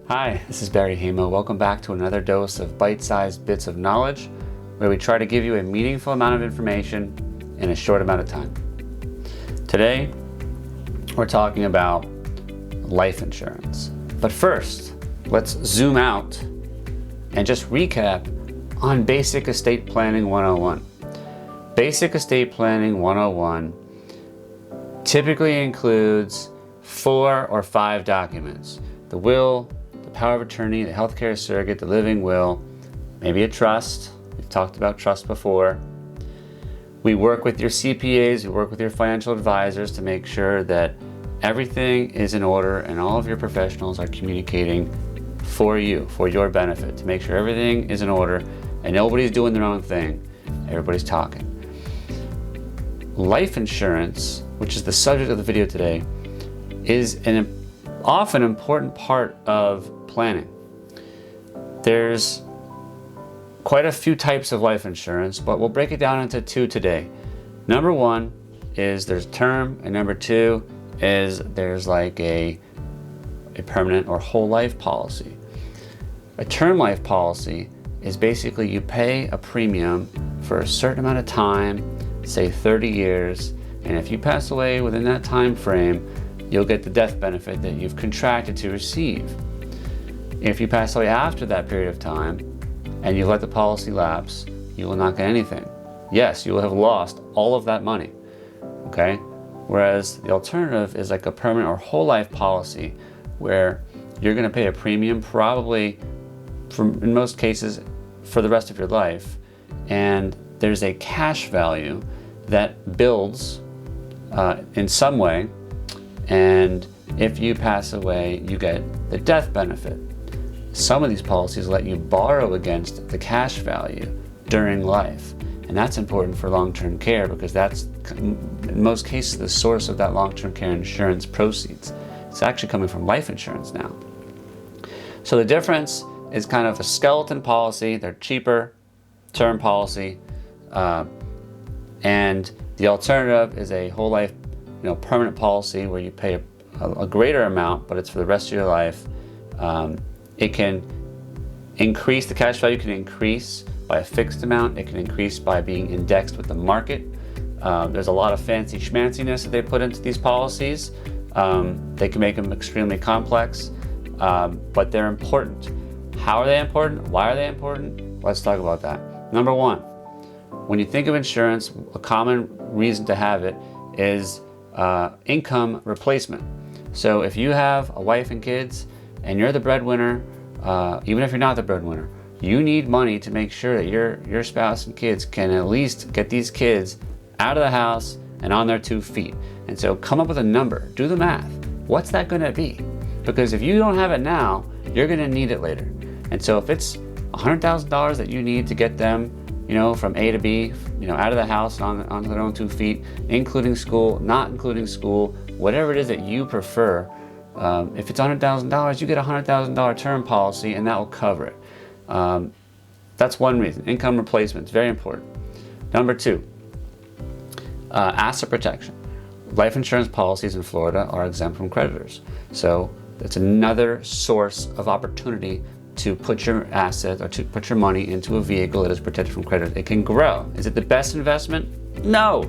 Hi, this is Haimo. Welcome back to another dose of bite-sized bits of knowledge where we try to give you a meaningful amount of information in a short amount of time. Today, we're talking about life insurance. But first, let's zoom out and just recap on Basic Estate Planning 101. Basic Estate Planning 101 typically includes 4 or 5 documents: the will, the power of attorney, the healthcare surrogate, the living will, maybe a trust. We've talked about trust before. We work with your CPAs, we work with your financial advisors to make sure that everything is in order and all of your professionals are communicating for you, for your benefit, to make sure everything is in order and nobody's doing their own thing, everybody's talking. Life insurance, which is the subject of the video today, is an often important part of planning. There's quite a few types of life insurance, but we'll break it down into 2 today. Number 1 is there's term, and number 2 is there's like a permanent or whole life policy. A term life policy is basically you pay a premium for a certain amount of time, say 30 years, and if you pass away within that time frame, you'll get the death benefit that you've contracted to receive. If you pass away after that period of time and you let the policy lapse, you will not get anything. Yes, you will have lost all of that money, okay? Whereas the alternative is like a permanent or whole life policy where you're gonna pay a premium probably, in most cases, for the rest of your life, and there's a cash value that builds in some way, and if you pass away, you get the death benefit. Some of these policies let you borrow against the cash value during life, and that's important for long-term care because that's, in most cases, the source of that long-term care insurance proceeds. It's actually coming from life insurance now. So the difference is kind of a skeleton policy. They're cheaper, term policy, and the alternative is a whole life, permanent policy where you pay a greater amount, but it's for the rest of your life. It can increase, the cash value can increase by a fixed amount. It can increase by being indexed with the market. There's a lot of fancy schmanciness that they put into these policies. They can make them extremely complex, but they're important. How are they important? Why are they important? Let's talk about that. Number 1, when you think of insurance, a common reason to have it is income replacement. So if you have a wife and kids and you're the breadwinner, even if you're not the breadwinner, you need money to make sure that your spouse and kids can at least get these kids out of the house and on their 2 feet. And so come up with a number, do the math. What's that gonna be? Because if you don't have it now, you're gonna need it later. And so if it's $100,000 that you need to get them, from A to B, out of the house and on their own 2 feet, including school, not including school, whatever it is that you prefer, if it's $100,000, you get a $100,000 term policy and that will cover it. That's one reason. Income replacement is very important. Number 2, asset protection. Life insurance policies in Florida are exempt from creditors. So it's another source of opportunity to put your asset or to put your money into a vehicle that is protected from creditors. It can grow. Is it the best investment? No.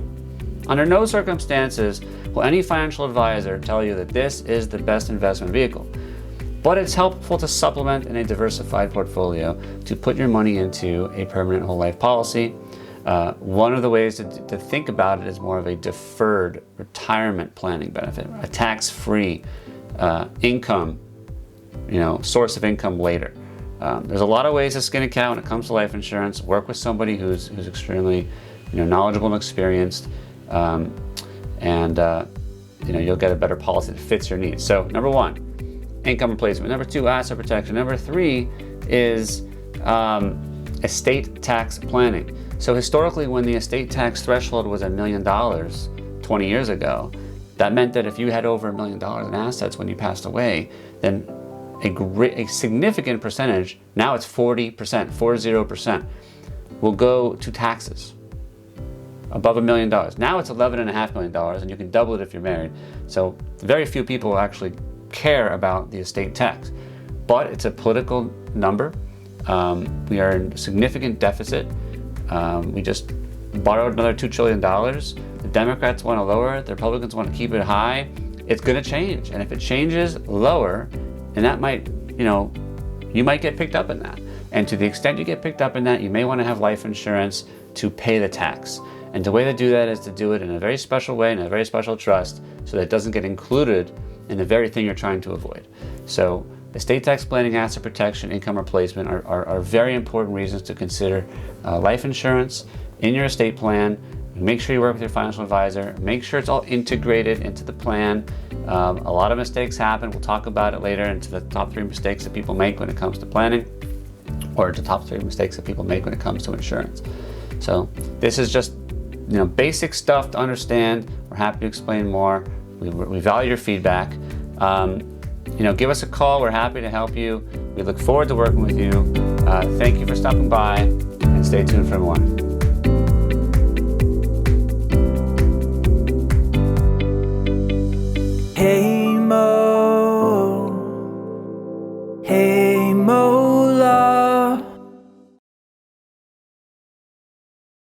Under no circumstances will any financial advisor tell you that this is the best investment vehicle. But it's helpful to supplement in a diversified portfolio to put your money into a permanent whole life policy. One of the ways to think about it is more of a deferred retirement planning benefit, a tax-free income, source of income later. There's a lot of ways to skin a cat when it comes to life insurance. Work with somebody who's extremely, knowledgeable and experienced, and you'll get a better policy that fits your needs. So number 1, income replacement. Number 2, asset protection. Number 3 is estate tax planning. So historically, when the estate tax threshold was $1 million 20 years ago, that meant that if you had over $1 million in assets when you passed away, then a significant percentage, now it's 40%, 40%, will go to taxes above $1 million. Now it's $11.5 million, and you can double it if you're married. So very few people actually care about the estate tax. but it's a political number. We are in significant deficit. We just borrowed another $2 trillion. The Democrats want to lower it. The Republicans want to keep it high. It's going to change. And if it changes lower, and that might, you might get picked up in that. And to the extent you get picked up in that, you may want to have life insurance to pay the tax. And the way to do that is to do it in a very special way, in a very special trust, so that it doesn't get included in the very thing you're trying to avoid. So estate tax planning, asset protection, income replacement are very important reasons to consider life insurance in your estate plan. Make sure you work with your financial advisor. Make sure it's all integrated into the plan. A lot of mistakes happen. We'll talk about it later, into the top 3 mistakes that people make when it comes to planning, or the top 3 mistakes that people make when it comes to insurance. So this is just basic stuff to understand. We're happy to explain more. We value your feedback. Give us a call. We're happy to help you. We look forward to working with you. Thank you for stopping by, and stay tuned for more.